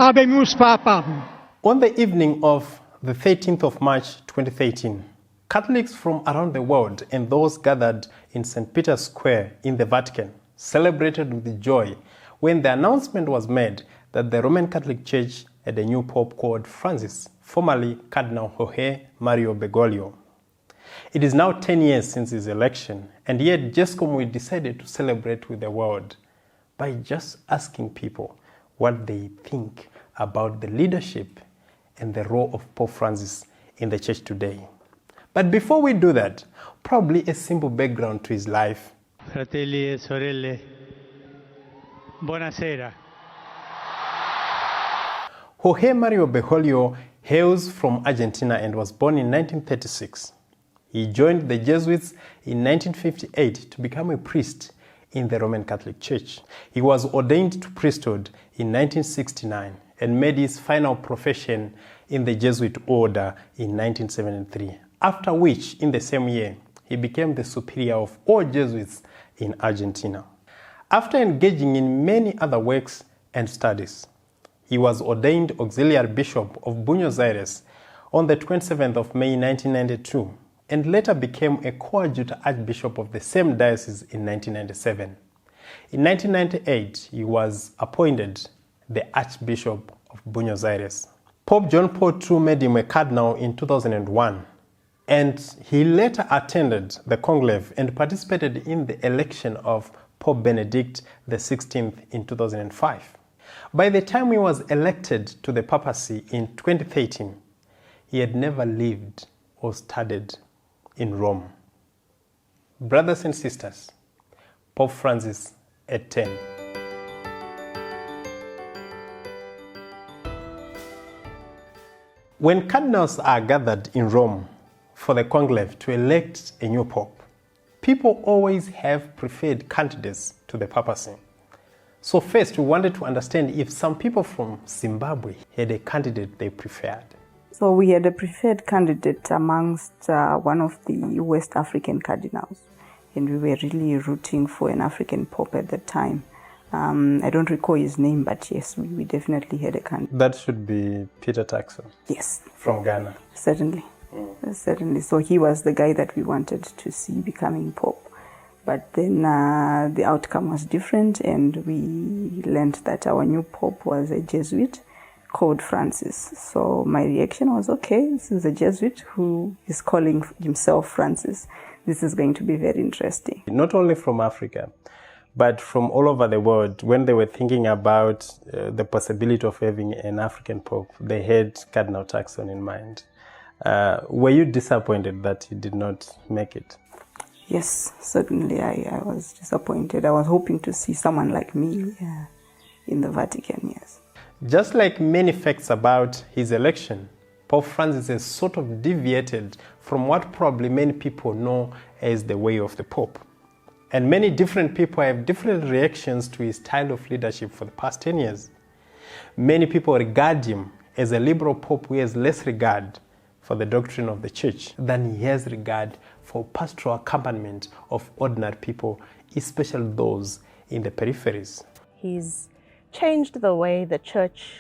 Habemus Papam. On the evening of the 13th of March 2013, Catholics from around the world and those gathered in St. Peter's Square in the Vatican celebrated with joy when the announcement was made that the Roman Catholic Church had a new Pope called Francis, formerly Cardinal Jorge Mario Bergoglio. It is now 10 years since his election, and yet GESCOM we decided to celebrate with the world by just asking people what they think about the leadership and the role of Pope Francis in the church today. But before we do that, probably a simple background to his life. Fratelli e sorelle, buonasera. Jorge Mario Bergoglio hails from Argentina and was born in 1936. He joined the Jesuits in 1958 to become a priest in the Roman Catholic Church. He was ordained to priesthood in 1969 and made his final profession in the Jesuit order in 1973, after which, in the same year, he became the superior of all Jesuits in Argentina. After engaging in many other works and studies, he was ordained Auxiliary Bishop of Buenos Aires on the 27th of May 1992 and later became a coadjutor Archbishop of the same diocese in 1997. In 1998, he was appointed the Archbishop of Buenos Aires. Pope John Paul II made him a cardinal in 2001, and he later attended the conclave and participated in the election of Pope Benedict XVI in 2005. By the time he was elected to the papacy in 2013, he had never lived or studied in Rome. Brothers and sisters, Pope Francis at 10. When cardinals are gathered in Rome for the conclave to elect a new pope, people always have preferred candidates to the papacy. So first, we wanted to understand if some people from Zimbabwe had a candidate they preferred. So we had a preferred candidate amongst one of the West African cardinals, and we were really rooting for an African pope at that time. I don't recall his name, but yes, we definitely had a candidate. That should be Peter Turkson. Yes. From Ghana. Certainly. Certainly. So he was the guy that we wanted to see becoming pope. But then the outcome was different, and we learned that our new pope was a Jesuit called Francis. So my reaction was, okay, this is a Jesuit who is calling himself Francis. This is going to be very interesting. Not only from Africa, but from all over the world. When they were thinking about the possibility of having an African pope, they had Cardinal Turkson in mind. Were you disappointed that he did not make it? Yes, certainly I was disappointed. I was hoping to see someone like me in the Vatican, yes. Just like many facts about his election, Pope Francis has sort of deviated from what probably many people know as the way of the Pope. And many different people have different reactions to his style of leadership for the past 10 years. Many people regard him as a liberal Pope who has less regard for the doctrine of the Church than he has regard for pastoral accompaniment of ordinary people, especially those in the peripheries. He's changed the way the Church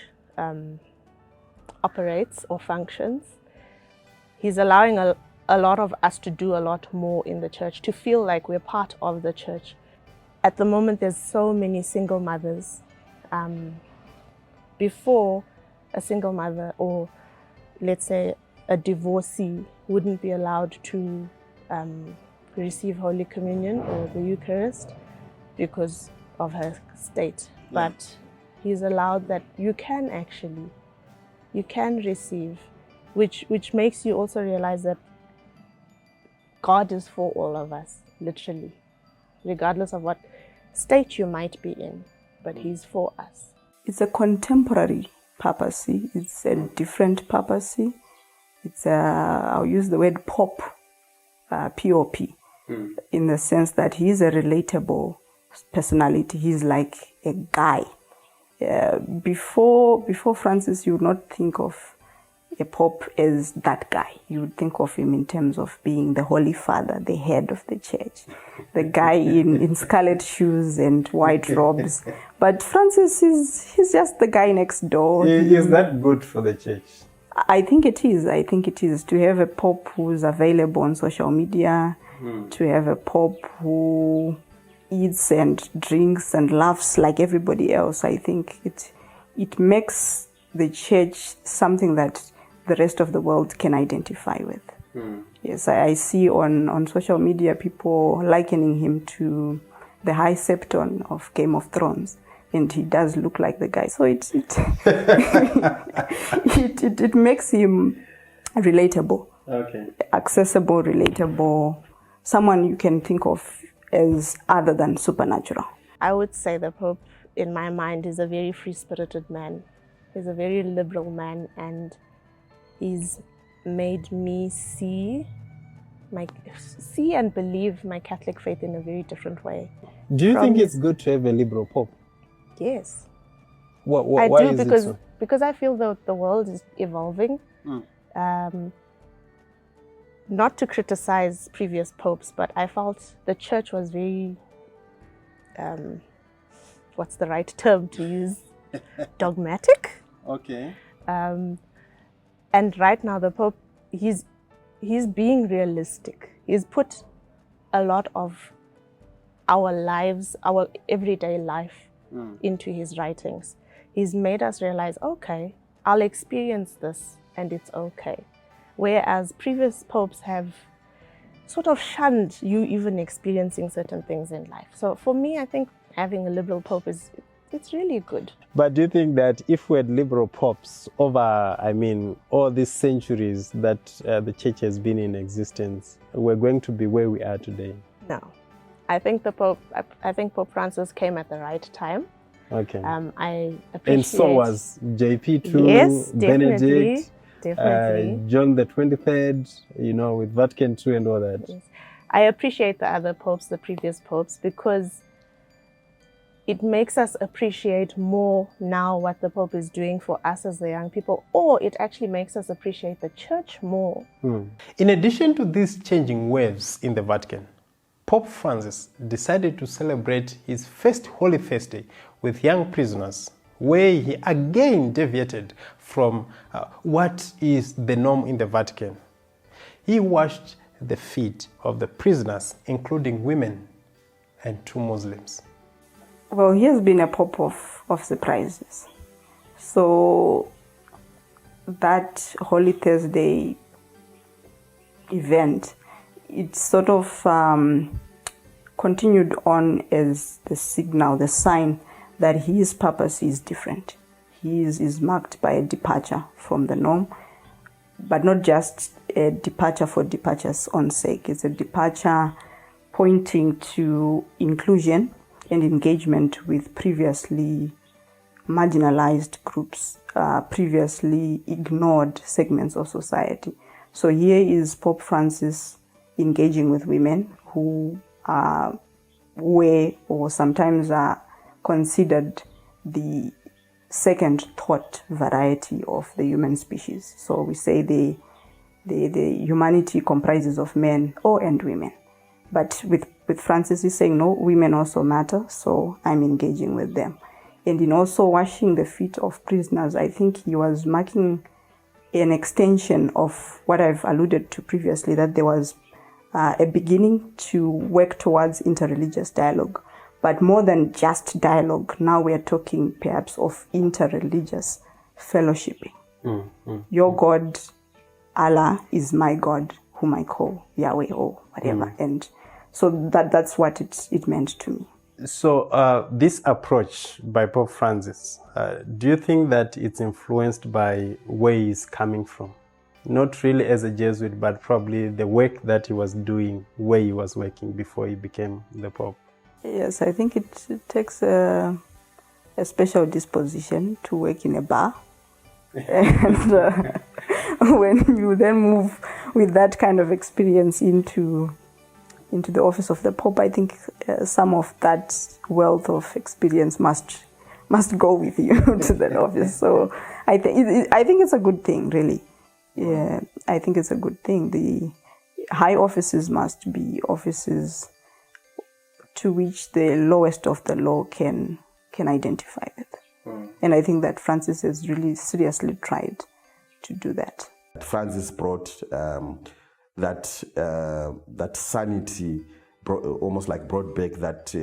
operates or functions. He's allowing a lot of us to do a lot more in the Church, to feel like we're part of the Church. At the moment, there's so many single mothers. Before, a single mother, or let's say a divorcee, wouldn't be allowed to receive Holy Communion or the Eucharist because of her state. Yeah. But he's allowed that you can receive, which makes you also realize that God is for all of us, literally, regardless of what state you might be in, but he's for us. It's a contemporary papacy. It's a different papacy. It's I'll use the word pop, P-O-P, in the sense that he's a relatable personality. He's like a guy. Before Francis, you would not think of a pope as that guy. You would think of him in terms of being the Holy Father, the head of the church, the guy in scarlet shoes and white robes. But Francis he's just the guy next door. Is that good for the church? I think it is. I think it is to have a pope who's available on social media, to have a pope who eats and drinks and laughs like everybody else. I think it makes the church something that the rest of the world can identify with. Yes, I see on social media people likening him to the High Septon of Game of Thrones, and he does look like the guy. So it it makes him relatable, accessible, relatable, someone you can think of as other than supernatural. I would say the Pope, in my mind, is a very free-spirited man. He's a very liberal man, and he's made me see and believe my Catholic faith in a very different way. Do you think it's good to have a liberal pope? Yes. Why I do, is because it so? because I feel that the world is evolving. Not to criticize previous popes, but I felt the church was very, what's the right term to use? Dogmatic. Okay. And right now the Pope, he's being realistic. He's put a lot of our lives, our everyday life into his writings. He's made us realize, okay, I'll experience this and it's okay. Whereas previous popes have sort of shunned you even experiencing certain things in life. So for me, I think having a liberal pope it's really good. But do you think that if we had liberal popes over, all these centuries that the church has been in existence, we're going to be where we are today? No. I think Pope Francis came at the right time. Okay. I appreciate... And so was JP too, yes, Benedict, definitely. John the 23rd, with Vatican II and all that. Yes. I appreciate the other popes, the previous popes, because it makes us appreciate more now what the Pope is doing for us as the young people, or it actually makes us appreciate the church more. In addition to these changing waves in the Vatican, Pope Francis decided to celebrate his first Holy Thursday with young prisoners, where he again deviated from what is the norm in the Vatican. He washed the feet of the prisoners, including women and 2 Muslims. Well, he has been a pope of surprises. So that Holy Thursday event, it sort of continued on as the signal, the sign that his papacy is different. He is marked by a departure from the norm, but not just a departure for departure's own sake. It's a departure pointing to inclusion and engagement with previously marginalized groups, previously ignored segments of society. So here is Pope Francis engaging with women who were or sometimes are considered the second thought variety of the human species. So we say the humanity comprises of men and women. But with Francis, he's saying, no, women also matter, so I'm engaging with them. And in also washing the feet of prisoners, I think he was marking an extension of what I've alluded to previously, that there was a beginning to work towards interreligious dialogue. But more than just dialogue, now we are talking perhaps of interreligious fellowshipping. Your God, Allah, is my God, whom I call Yahweh or whatever. And so that's what it meant to me. So this approach by Pope Francis, do you think that it's influenced by where he's coming from? Not really as a Jesuit, but probably the work that he was doing, where he was working before he became the Pope. Yes, I think it takes a special disposition to work in a bar. And when you then move with that kind of experience into the office of the Pope, I think some of that wealth of experience must go with you to that office. So I think it's a good thing, really. Yeah, I think it's a good thing. The high offices must be offices to which the lowest of the law can identify with. And I think that Francis has really seriously tried to do that. Francis brought that sanity, almost like brought back that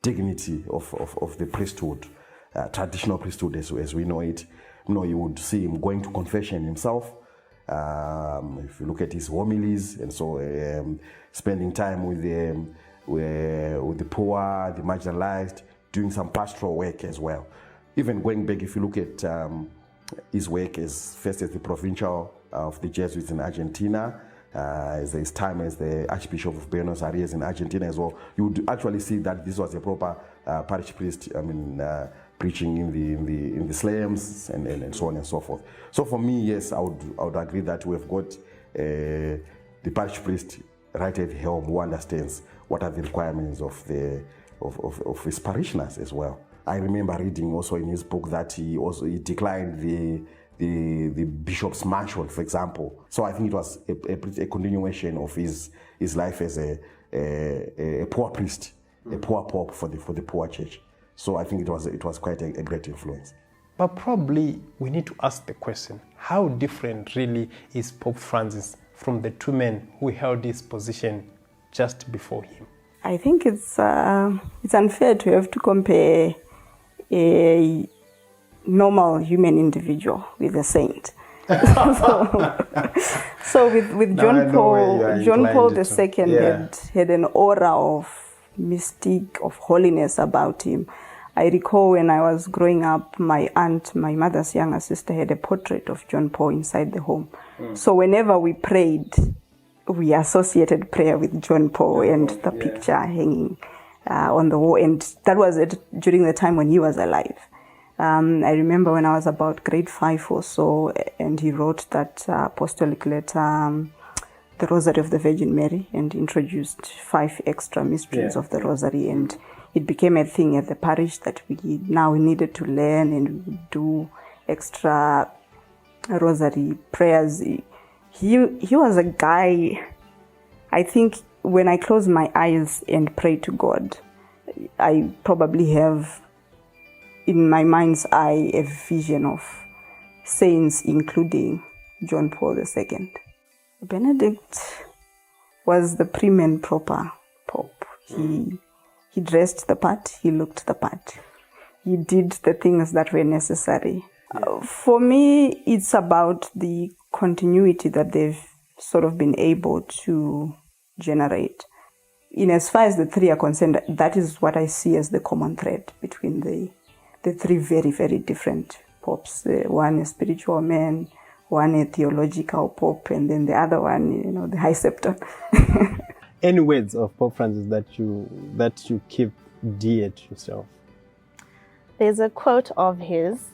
dignity of the priesthood, traditional priesthood as we know it. You would see him going to confession himself. If you look at his homilies, and so spending time with the poor, the marginalized, doing some pastoral work as well. Even going back, if you look at his work first as the provincial of the Jesuits in Argentina, as his time as the Archbishop of Buenos Aires in Argentina as well, you would actually see that this was a proper parish priest. Preaching in the slums and so on and so forth. So for me, yes, I would agree that we've got the parish priest right at the helm who understands what are the requirements of his parishioners as well. I remember reading also in his book that he declined the bishop's mansion, for example. So I think it was a continuation of his life as a poor priest, a poor pope for the poor church. So I think it was quite a great influence. But probably we need to ask the question, how different really is Pope Francis from the two men who held this position just before him? I think it's unfair to have to compare a normal human individual with a saint. So with John Paul II had an aura of mystique, of holiness about him. I recall when I was growing up, my aunt, my mother's younger sister, had a portrait of John Paul inside the home. So whenever we prayed, we associated prayer with John Paul and the picture hanging on the wall. And that was during the time when he was alive. I remember when I was about grade 5 or so, and he wrote that apostolic letter, the Rosary of the Virgin Mary, and introduced 5 extra mysteries of the Rosary, and it became a thing at the parish that we now needed to learn, and we would do extra Rosary prayers. He was a guy, I think when I close my eyes and pray to God, I probably have in my mind's eye a vision of saints, including John Paul II. Benedict was the prim and proper pope. He dressed the part, he looked the part. He did the things that were necessary. For me, it's about the continuity that they've sort of been able to generate. In as far as the three are concerned, that is what I see as the common thread between the three very, very different popes. One a spiritual man, one a theological pope, and then the other one, the high scepter. Any words of Pope Francis that you keep dear to yourself? There's a quote of his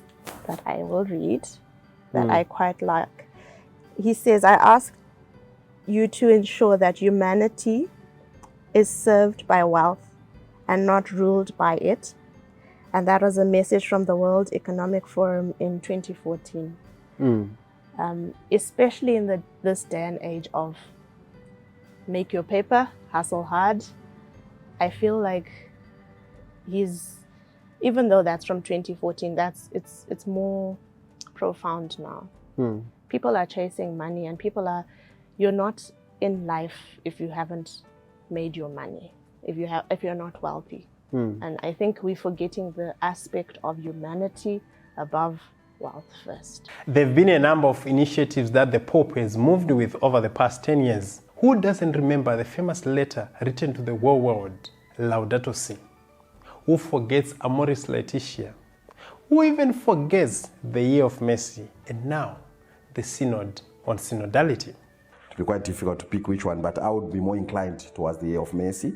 that I will read that I quite like. He says, "I ask you to ensure that humanity is served by wealth and not ruled by it." And that was a message from the World Economic Forum in 2014. Especially in this day and age of make your paper, hustle hard. I feel like even though that's from 2014, it's more profound now. People are chasing money, and you're not in life if you haven't made your money, if you're not wealthy. And I think we're forgetting the aspect of humanity above wealth first. There have been a number of initiatives that the Pope has moved with over the past 10 years. Who doesn't remember the famous letter written to the whole world, Laudato Si? Who forgets Amoris Laetitia? Who even forgets the Year of Mercy? And now, the Synod on Synodality. It would be quite difficult to pick which one, but I would be more inclined towards the Year of Mercy.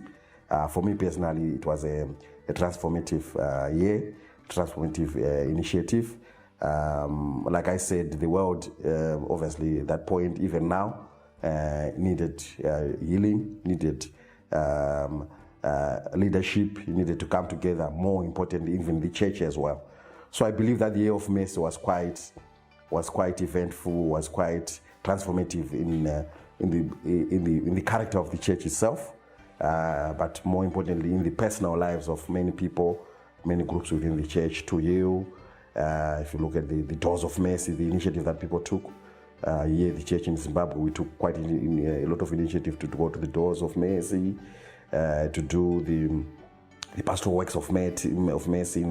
For me personally, it was a transformative year, transformative initiative. Like I said, the world, obviously, at that point, even now, needed healing, needed leadership, needed to come together, more importantly, even the church as well. So I believe that the Year of Mercy was quite was quite eventful, was quite transformative in the character of the church itself, but more importantly in the personal lives of many people, many groups within the church. To you, if you look at the Doors of Mercy, the initiative that people took. Here, the church in Zimbabwe, we took quite a lot of initiative to go to the Doors of Mercy, to do the pastoral works of mercy in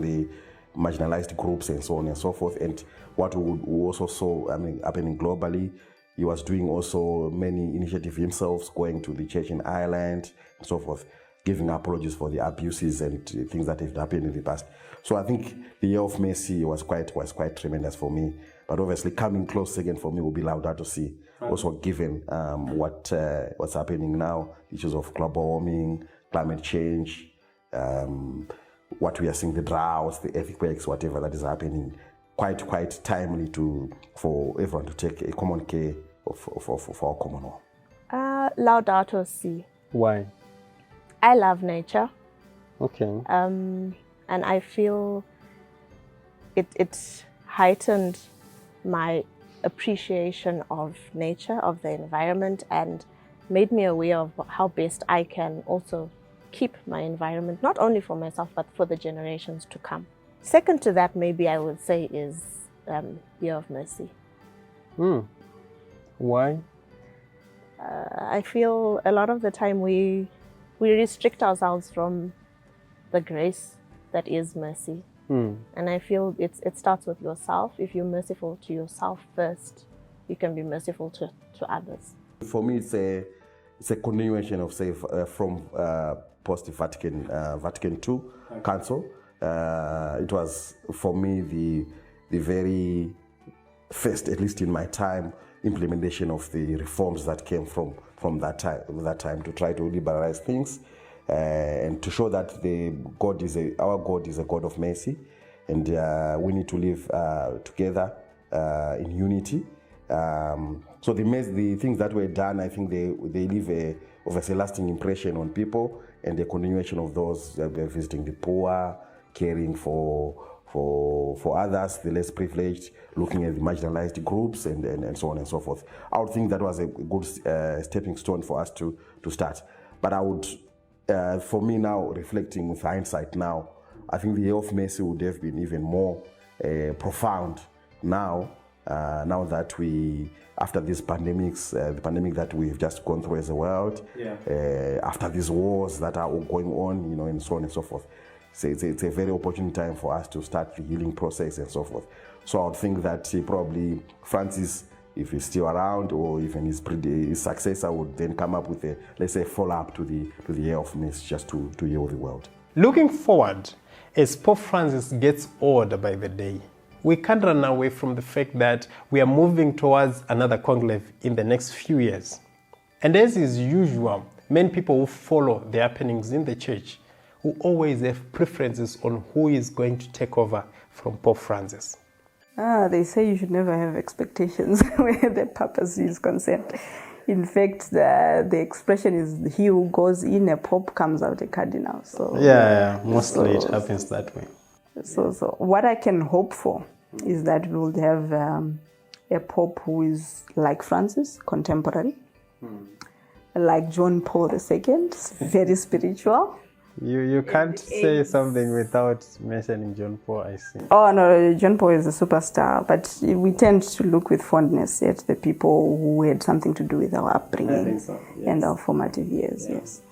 the marginalized groups and so on and so forth. And what we also saw, happening globally, he was doing also many initiatives himself, going to the church in Ireland and so forth, giving apologies for the abuses and things that have happened in the past. So I think the Year of Mercy was quite tremendous for me. But obviously, coming close again for me will be Laudato Si. Also, given what's happening now, issues of global warming, climate change, what we are seeing, the droughts, the earthquakes, whatever that is happening, quite timely for everyone to take a common care of our common war. Laudato Si. Why? I love nature. Okay. And I feel it heightened my appreciation of nature, of the environment, and made me aware of how best I can also keep my environment, not only for myself, but for the generations to come. Second to that, maybe I would say, is Year of Mercy. Why? I feel a lot of the time we restrict ourselves from the grace that is mercy. And I feel it starts with yourself. If you're merciful to yourself first, you can be merciful to others. For me, it's a continuation of, say, from post-Vatican II Council. It was, for me, the very first, at least in my time, implementation of the reforms that came from that time to try to liberalize things. And to show that our God is a God of mercy, and we need to live together in unity. So the things that were done, I think they leave a lasting impression on people, and the continuation of those visiting the poor, caring for others, the less privileged, looking at the marginalized groups, and so on and so forth. I would think that was a good stepping stone for us to start. But I would. For me now, reflecting with hindsight now, I think the Year of Mercy would have been even more profound now that after these pandemics, the pandemic that we've just gone through as a world, after these wars that are going on, and so on and so forth. So it's a very opportune time for us to start the healing process and so forth. So I would think that probably Francis, if he's still around, or even his successor, would then come up with a, let's say, follow-up to the Year of Mercy, just to heal the world. Looking forward, as Pope Francis gets older by the day, we can't run away from the fact that we are moving towards another conclave in the next few years. And as is usual, many people who follow the happenings in the church will always have preferences on who is going to take over from Pope Francis. They say you should never have expectations where the papacy is concerned. In fact, the expression is, he who goes in a pope comes out a cardinal. So mostly it happens that way. So what I can hope for is that we will have a pope who is like Francis, contemporary, like John Paul II, very spiritual. You can't say something without mentioning John Paul, I see. Oh no, John Paul is a superstar, but we tend to look with fondness at the people who had something to do with our upbringing and our formative years, yes.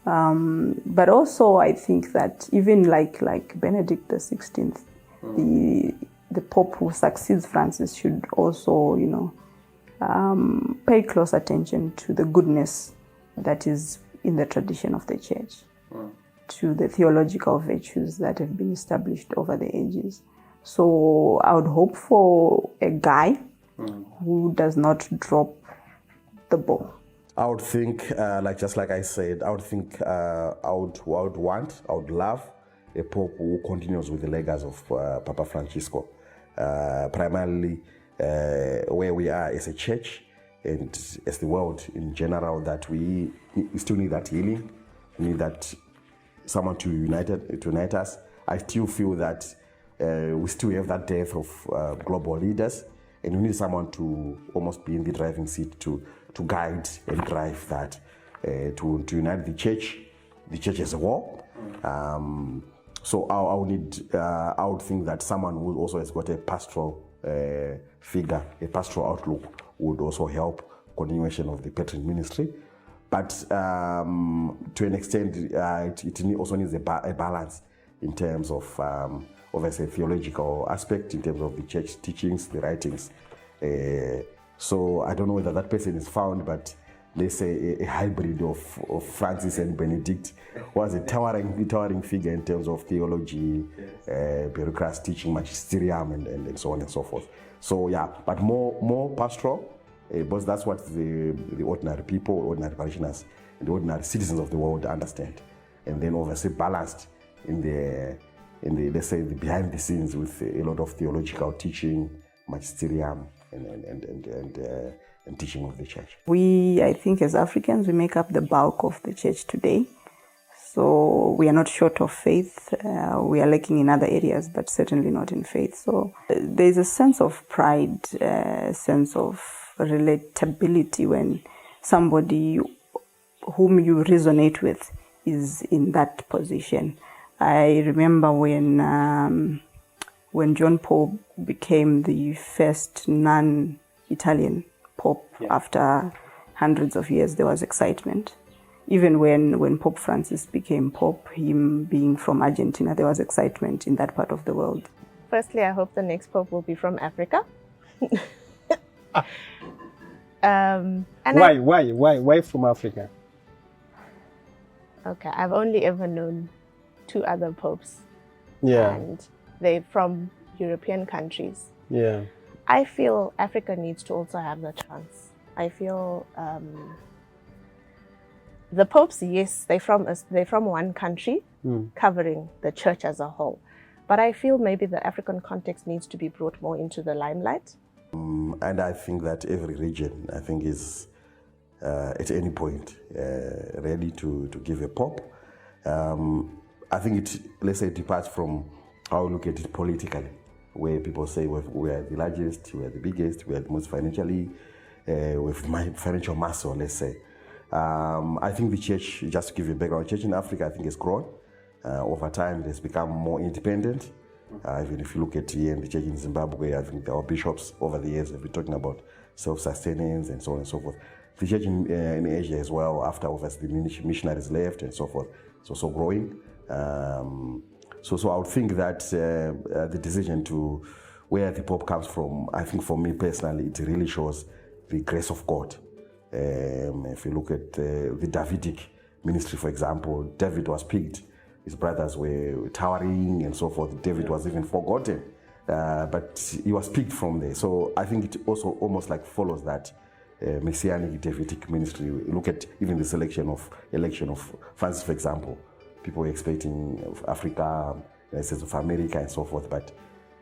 But also I think that even like Benedict XVI, the Pope who succeeds Francis should also, pay close attention to the goodness that is in the tradition of the church. To the theological virtues that have been established over the ages. So I would hope for a guy who does not drop the ball. I would think, just like I said, I would love a pope who continues with the legacy of Papa Francisco, primarily where we are as a church and as the world in general, that we still need that healing, we need that someone to unite us. I still feel that we still have that dearth of global leaders, and you need someone to almost be in the driving seat to guide and drive that, to unite the church as a whole. So I would think that someone who also has got a pastoral figure, a pastoral outlook, would also help continuation of the patron ministry. But to an extent, it also needs a balance in terms of obviously theological aspect, in terms of the church teachings, the writings. So I don't know whether that person is found, but let's say a hybrid of Francis and Benedict was a towering figure in terms of theology, bureaucracy, teaching, magisterium, and so on and so forth. So yeah, but more pastoral, because that's what the ordinary people, ordinary parishioners, and the ordinary citizens of the world understand, and then obviously balanced in the let's say the behind the scenes with a lot of theological teaching, magisterium, and teaching of the church. I think as Africans, we make up the bulk of the church today. So we are not short of faith. We are lacking in other areas, but certainly not in faith. So there's a sense of pride, a sense of relatability when somebody whom you resonate with is in that position. I remember when John Paul became the first non-Italian Pope, after hundreds of years, there was excitement. Even when Pope Francis became Pope, him being from Argentina, there was excitement in that part of the world. Firstly, I hope the next Pope will be from Africa. Why from Africa? Okay, I've only ever known 2 other popes. Yeah. And they're from European countries. Yeah. I feel Africa needs to also have the chance. I feel the popes, yes, they're from one country, covering the church as a whole. But I feel maybe the African context needs to be brought more into the limelight. And I think that every region, I think, is at any point ready to give a pope. I think let's say, it departs from how we look at it politically, where people say we are the largest, we are the biggest, we are the most financially, with financial muscle, let's say. I think the church, just to give you a background, church in Africa, I think, has grown. Over time, it has become more independent. Even if you look at here in the church in Zimbabwe, I think our bishops over the years have been talking about self-sustenance and so on and so forth. The church in Asia as well, after obviously the missionaries left and so forth, it's also growing. So I would think that the decision to where the Pope comes from, I think for me personally, it really shows the grace of God. If you look at the Davidic ministry, for example, David was picked. His brothers were towering and so forth. David was even forgotten, but he was picked from there. So I think it also almost like follows that messianic Davidic ministry. Look at even the election of Francis, for example. People were expecting Africa, of America and so forth, but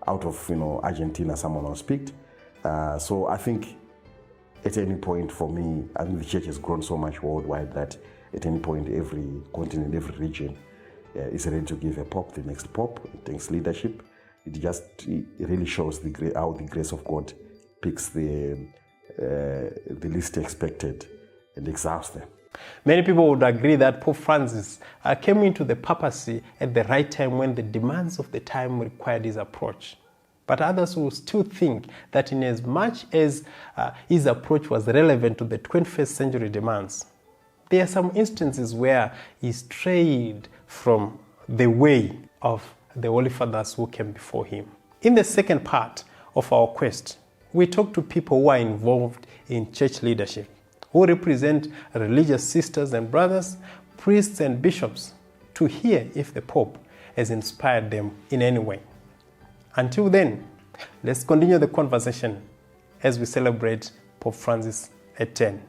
out of Argentina, someone was picked. So I think at any point for me, I think the church has grown so much worldwide that at any point, every continent, every region is ready to give a pope, the next pope. It takes leadership. It really shows how the grace of God picks the least expected and exalts them. Many people would agree that Pope Francis came into the papacy at the right time when the demands of the time required his approach. But others will still think that in as much as his approach was relevant to the 21st century demands, there are some instances where he strayed from the way of the Holy Fathers who came before him. In the second part of our quest, we talk to people who are involved in church leadership, who represent religious sisters and brothers, priests and bishops, to hear if the Pope has inspired them in any way. Until then, let's continue the conversation as we celebrate Pope Francis at 10.